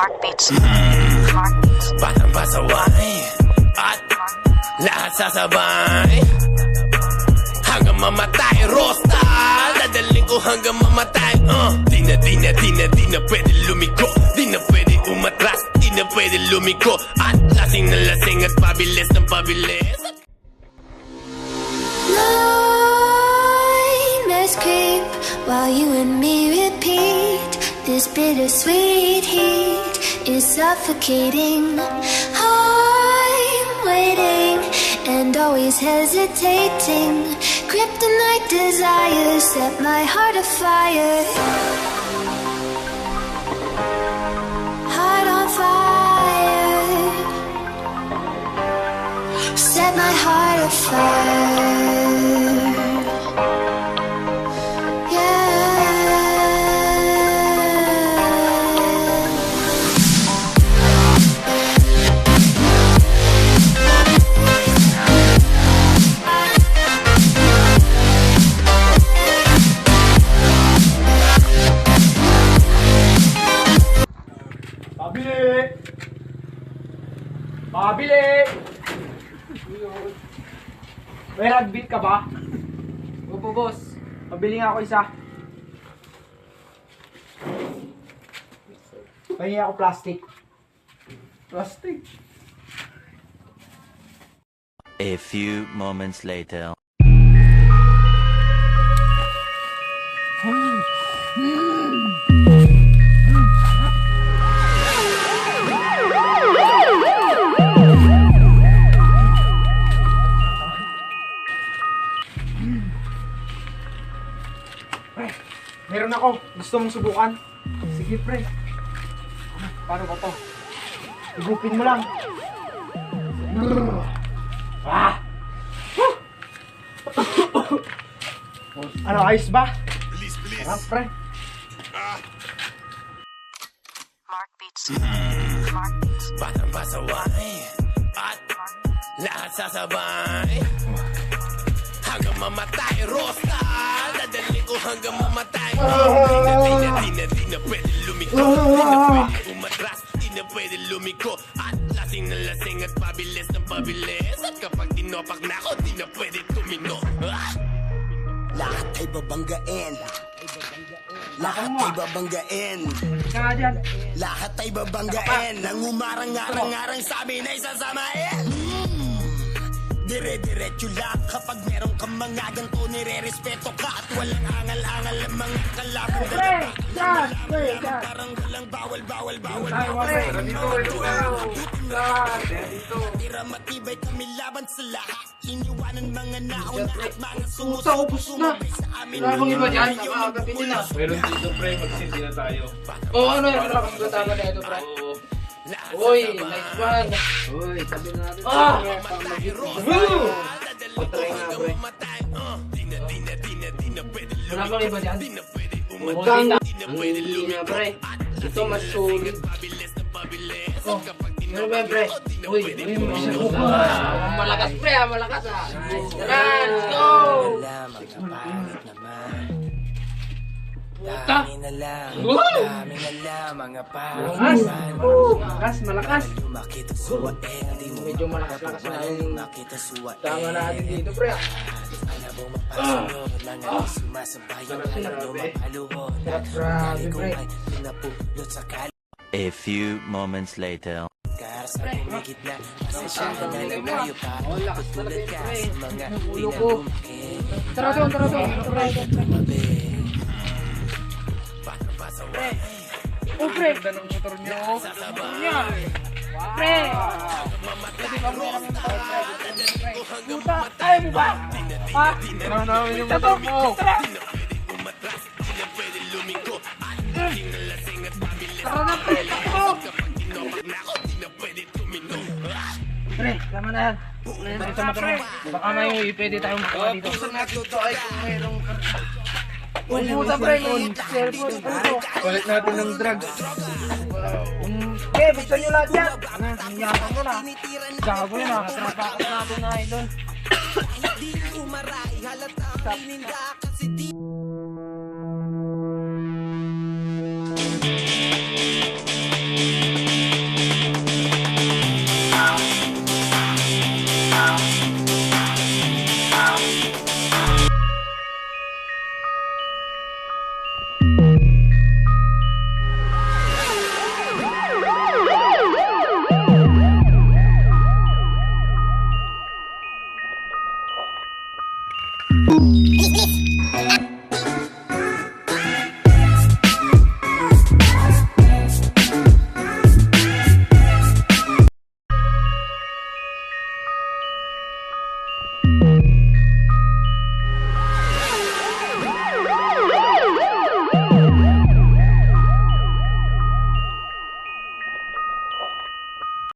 Mark Beats. Mark Beats. Batang pasaway at lahat sasabay hanggang mamatay. Rosta, dadaling ko hanggang mamatay. Di na pwede lumiko, di na pwede umatras, di na pwede lumiko. At lasing na lasing at pabilis ng pabilis. Nightmares creep while you and me repeat. This bittersweet heat is suffocating. I'm waiting and always hesitating. Kryptonite desires set my heart afire. Heart on fire. Set my heart afire. Pabili! May ragbit ka ba? Opo, boss. Pabili nga ako isa. Pahingi ako plastic. Plastic? A few moments later. Meron ako. Gusto mong subukan? Sige, pre. Paano ba to? Igupin mo lang. Ah! Ano, ayos ba? Sarap, pre. Mark Beats. Mark Beats. Batang pasaway at lahat sasabay hanggang mamatay. Rosta, dadaling ko hanggang mamatay. Di na pwede lumiko, di na pwede umatras, di na pwede lumiko. At lasing na lasing at pabilis ng pabilis. At kapag tinopak na ako, di na pwede tumino. Lahat ay babanggain, lahat ay babanggain, lahat ay babanggain. Nang umarang-arang-arang sa amin ay sasamain. Dire-diretso lang kapag meron kang mga ganito, nire-respeto ka at walang angal-angal ang mga kalaban. Parang walang bawal. Tira matibay kami laban sa lahat. Iniwanan mga nauna at mga sumabay sa amin. Wala bang iba dyan? Nakakapiti na. Meron dito, pre. Magsindi na tayo. Oo, ano yung nakakasama na ito, pre? Uy, nice one. Uy, sabi na natin. Ah! Patry nga, pre. Wala bang iba dyan? Utang. Hindi na, pre. Ito mas solid. Oh, ano ba yan, pre? Uy, malakas, pre, malakas, Let's go! Dami na lang, mga Malakas. makita suwa di mo Medyo malakas-lakas na yung makita suwa tama natin dito, pre. Alabong mapasunod, mga sumasabayan, alam mo mapaluhod. Grabe, pre. Pinapulot sa kali. A few moments later. Karas na kumikit na, pasensyahan na lang kayo pa. Tutulad ka sa mga Ulo ko. pinagumikit. Tara doon. Oh, pre. Ganda ng motor niyo. Pre! Pwede ba mo namin pre? Puta, ayaw mo ba? Ha? Tara namin yung motor mo. Tara na, pre! Takbo! Pre, tama na yan. Ito motor mo. Baka may pwede tayong makawa dito. Saan natuto ay kung mayroong Puta, pre, yung cellphone. Puto. Balik natin ng drugs. Okay, buksan nyo lahat yan. Nangyayang ko na. Gago yun, nakasarapakas natin na idol. Hindi umaray, halata, pininda kasi di